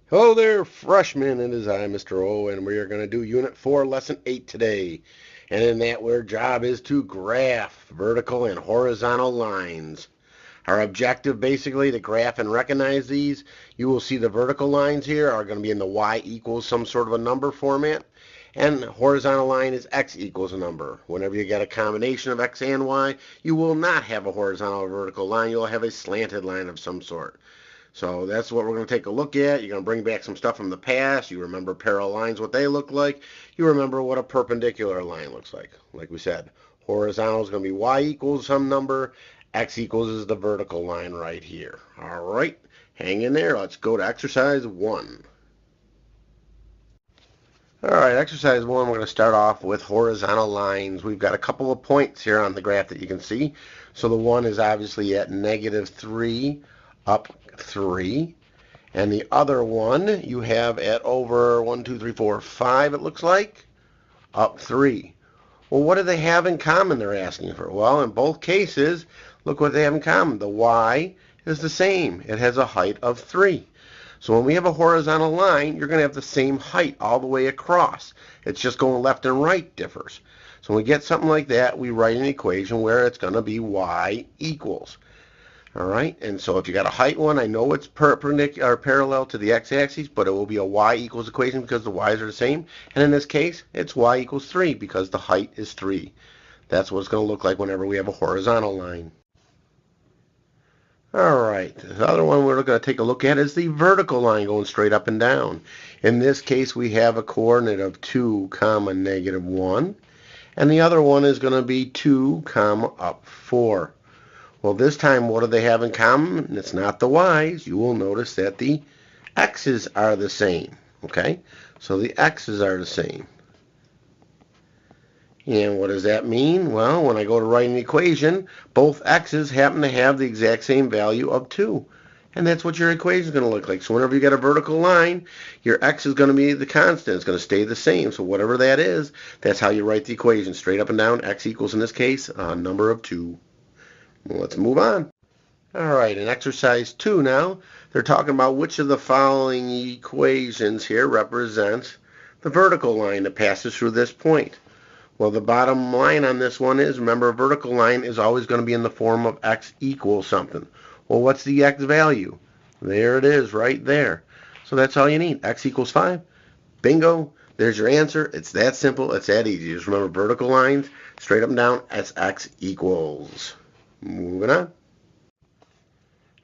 Hello there, freshmen. It is I, Mr. O, and we are going to do Unit 4, Lesson 8 today. And in that, our job is to graph vertical and horizontal lines. Our objective, basically, to graph and recognize these. You will see the vertical lines here are going to be in the y equals some sort of a number format. And the horizontal line is x equals a number. Whenever you get a combination of x and y, you will not have a horizontal or vertical line. You'll have a slanted line of some sort. So that's what we're going to take a look at. You're going to bring back some stuff from the past. You remember parallel lines, what they look like. You remember what a perpendicular line looks like. Like we said, horizontal is going to be y equals some number. X equals is the vertical line right here. All right, hang in there. Let's go to exercise 1. All right, exercise 1, we're going to start off with horizontal lines. We've got a couple of points here on the graph that you can see. So the one is obviously at -3, up 3. And the other one you have at over 1, 2, 3, 4, 5, it looks like, up 3. Well, what do they have in common, they're asking for? Well, in both cases, look what they have in common. The y is the same. It has a height of 3. So when we have a horizontal line, you're going to have the same height all the way across. It's just going left and right differs. So when we get something like that, we write an equation where it's going to be y equals. All right, and so if you got a height one, I know it's perpendicular or parallel to the x-axis, but it will be a y equals equation because the y's are the same. And in this case, it's y equals 3 because the height is 3. That's what it's going to look like whenever we have a horizontal line. All right, the other one we're going to take a look at is the vertical line going straight up and down. In this case, we have a coordinate of 2, comma, -1, and the other one is going to be 2, comma, up 4. Well, this time, what do they have in common? It's not the y's. You will notice that the x's are the same, okay? So the x's are the same. And what does that mean? Well, when I go to write an equation, both x's happen to have the exact same value of 2. And that's what your equation is going to look like. So whenever you get a vertical line, your x is going to be the constant. It's going to stay the same. So whatever that is, that's how you write the equation. Straight up and down, x equals, in this case, a number of 2. Well, let's move on. All right, in exercise 2 now, they're talking about which of the following equations here represents the vertical line that passes through this point. Well, the bottom line on this one is, remember, a vertical line is always going to be in the form of x equals something. Well, what's the x value? There it is, right there. So that's all you need. X equals 5. Bingo. There's your answer. It's that simple. It's that easy. Just remember vertical lines, straight up and down, as x equals. Moving on.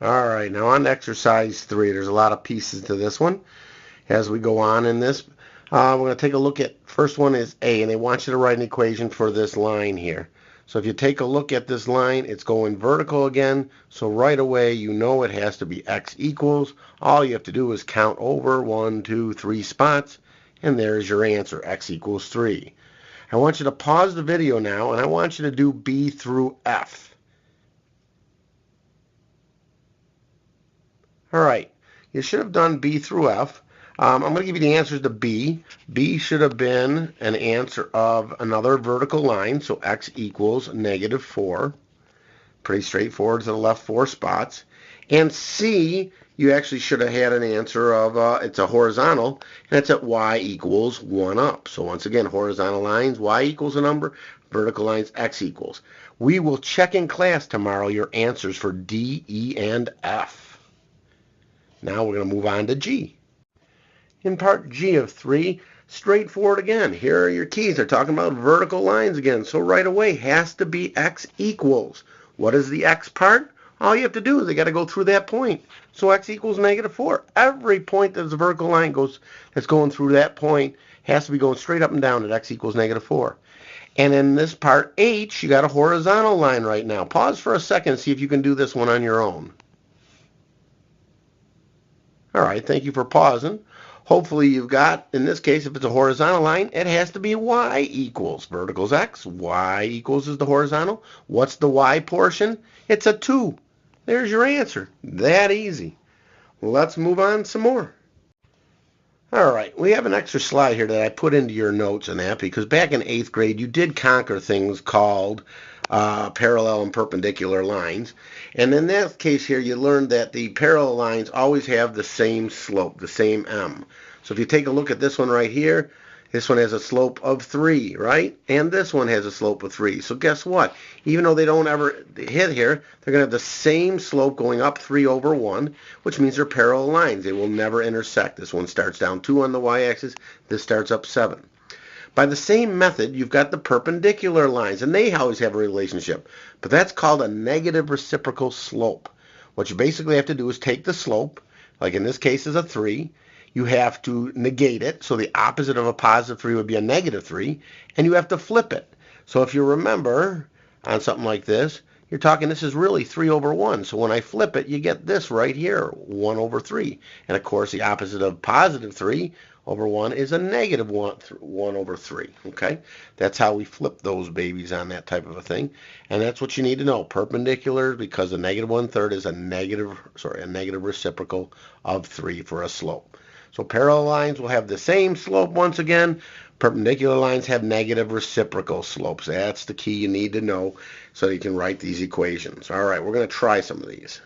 All right, now on to exercise 3. There's a lot of pieces to this one. As we go on in this, we're going to take a look at, first one is A, and they want you to write an equation for this line here. So if you take a look at this line, it's going vertical again, so right away you know it has to be x equals. All you have to do is count over 1, 2, 3 spots, and there's your answer, x equals 3. I want you to pause the video now, and I want you to do B through F. All right, you should have done B through F. I'm going to give you the answers to B. B should have been an answer of another vertical line, so x equals -4. Pretty straightforward to the left 4 spots. And C, you actually should have had an answer of, it's a horizontal, and it's at y equals 1 up. So once again, horizontal lines, y equals a number, vertical lines, x equals. We will check in class tomorrow your answers for D, E, and F. Now we're going to move on to G. In part G of 3, straightforward again. Here are your keys. They're talking about vertical lines again. So right away has to be x equals. What is the x part? All you have to do is they got to go through that point. So x equals -4. Every point that's a vertical line that's going through that point has to be going straight up and down at x equals -4. And in this part H, you got a horizontal line right now. Pause for a second and see if you can do this one on your own. All right, thank you for pausing. Hopefully you've got, in this case, if it's a horizontal line, it has to be y equals. Vertical's x, y equals is the horizontal. What's the y portion? It's a 2. There's your answer. That easy. Let's move on some more. All right, we have an extra slide here that I put into your notes and that because back in 8th grade you did conquer things called parallel and perpendicular lines. And in that case here, you learned that the parallel lines always have the same slope, the same m. So if you take a look at this one right here, this one has a slope of 3, right? And this one has a slope of 3. So guess what? Even though they don't ever hit here, they're going to have the same slope going up 3 over 1, which means they're parallel lines. They will never intersect. This one starts down 2 on the y-axis. This starts up 7. By the same method, you've got the perpendicular lines, and they always have a relationship. But that's called a negative reciprocal slope. What you basically have to do is take the slope, like in this case is a 3. You have to negate it, so the opposite of a positive 3 would be a negative 3, and you have to flip it. So if you remember on something like this, you're talking this is really 3 over 1. So when I flip it, you get this right here, 1 over 3. And of course, the opposite of positive 3 over 1 is a negative 1 over 3. Okay? That's how we flip those babies on that type of a thing. And that's what you need to know. Perpendicular, because a negative 1/3 is a negative reciprocal of 3 for a slope. So parallel lines will have the same slope once again. Perpendicular lines have negative reciprocal slopes. That's the key you need to know so you can write these equations. All right, we're going to try some of these.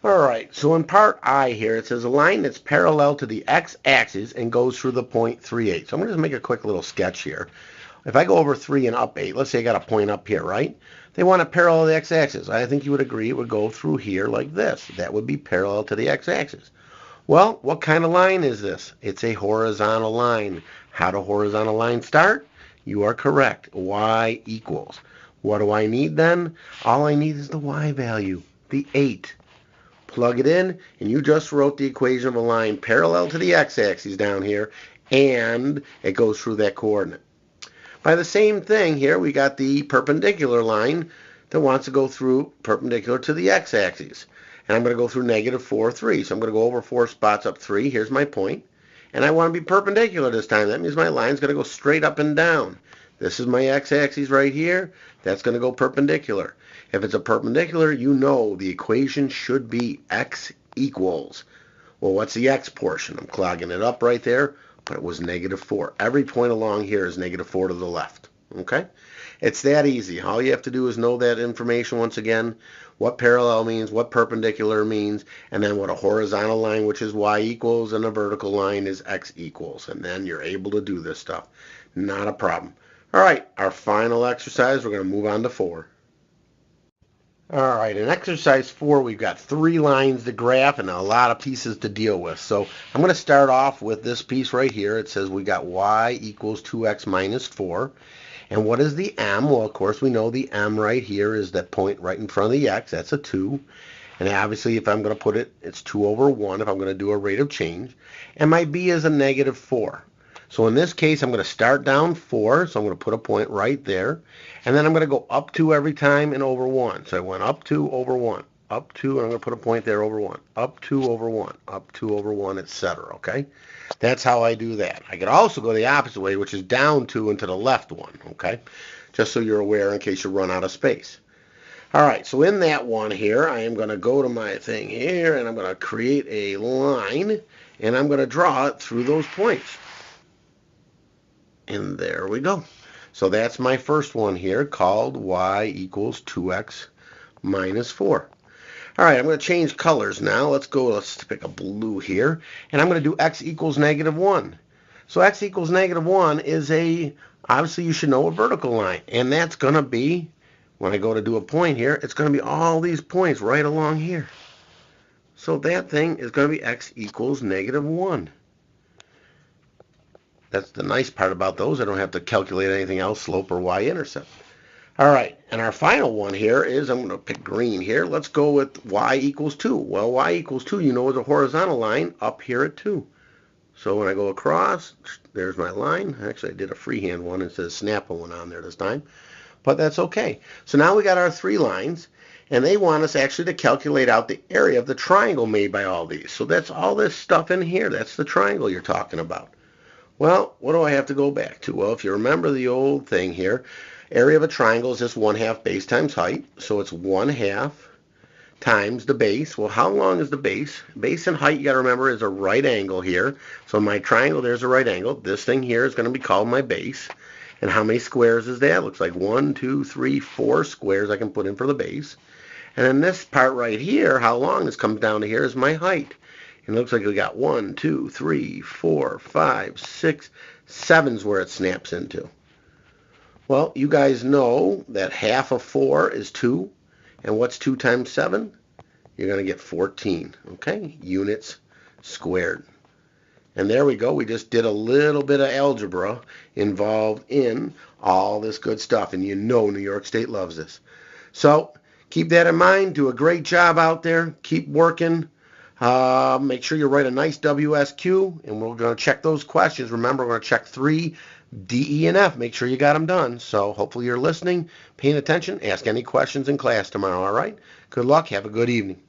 All right, so in part I here, it says a line that's parallel to the x-axis and goes through the point 3, 8. So I'm going to just make a quick little sketch here. If I go over 3 and up 8, let's say I got a point up here, right? They want to parallel the x-axis. I think you would agree it would go through here like this. That would be parallel to the x-axis. Well, what kind of line is this? It's a horizontal line. How do horizontal lines start? You are correct. Y equals. What do I need then? All I need is the y value, the 8. Plug it in, and you just wrote the equation of a line parallel to the x-axis down here, and it goes through that coordinate. By the same thing here, we got the perpendicular line that wants to go through perpendicular to the x-axis. And I'm going to go through negative 4, 3. So I'm going to go over 4 spots up 3. Here's my point. And I want to be perpendicular this time. That means my line's going to go straight up and down. This is my x-axis right here. That's going to go perpendicular. If it's a perpendicular, you know the equation should be x equals. Well, what's the x portion? I'm clogging it up right there, but it was negative 4. Every point along here is negative 4 to the left. Okay? It's that easy. All you have to do is know that information once again, what parallel means, what perpendicular means, and then what a horizontal line, which is y equals, and a vertical line is x equals. And then you're able to do this stuff. Not a problem. All right, our final exercise, we're going to move on to 4. All right, in exercise 4, we've got 3 lines to graph and a lot of pieces to deal with. So I'm going to start off with this piece right here. It says we got y equals 2x minus 4. And what is the m? Well, of course, we know the m right here is that point right in front of the x. That's a 2. And obviously, if I'm going to put it, it's 2 over 1 if I'm going to do a rate of change. And my b is a negative 4. So in this case, I'm going to start down 4. So I'm going to put a point right there. And then I'm going to go up 2 every time and over 1. So I went up 2 over 1. Up 2, and I'm going to put a point there over 1. Up 2 over 1. Up 2 over 1, etc. Okay? That's how I do that. I could also go the opposite way, which is down 2 and to the left 1, okay? Just so you're aware in case you run out of space. All right, so in that one here, I am going to go to my thing here, and I'm going to create a line, and I'm going to draw it through those points. And there we go. So that's my first one here, called y equals 2x minus 4. All right, I'm going to change colors now. Let's pick a blue here. And I'm going to do x equals negative 1. So x equals negative 1 is obviously you should know, a vertical line. And that's going to be, when I go to do a point here, it's going to be all these points right along here. So that thing is going to be x equals negative 1. That's the nice part about those. I don't have to calculate anything else, slope or y-intercept. All right, and our final one here is, I'm going to pick green here. Let's go with y equals 2. Well, y equals 2, you know, is a horizontal line up here at 2. So when I go across, there's my line. Actually, I did a freehand one instead of snapping one on there this time. But that's okay. So now we got our 3 lines, and they want us actually to calculate out the area of the triangle made by all these. So that's all this stuff in here. That's the triangle you're talking about. Well, what do I have to go back to? Well, if you remember the old thing here, area of a triangle is just 1/2 base times height. So it's 1/2 times the base. Well, how long is the base? Base and height, you got to remember, is a right angle here. So my triangle, there's a right angle. This thing here is going to be called my base. And how many squares is that? Looks like 1, 2, 3, 4 squares I can put in for the base. And then this part right here, how long this comes down to here, is my height. And it looks like we got 1, 2, 3, 4, 5, 6, 7 is where it snaps into. Well, you guys know that half of 4 is 2. And what's 2 times 7? You're going to get 14, okay? Units squared. And there we go. We just did a little bit of algebra involved in all this good stuff. And you know New York State loves this. So keep that in mind. Do a great job out there. Keep working. Make sure you write a nice WSQ. And we're going to check those questions. Remember, we're going to check 3, D, E, and F. Make sure you got them done. So hopefully you're listening, paying attention. Ask any questions in class tomorrow, all right? Good luck. Have a good evening.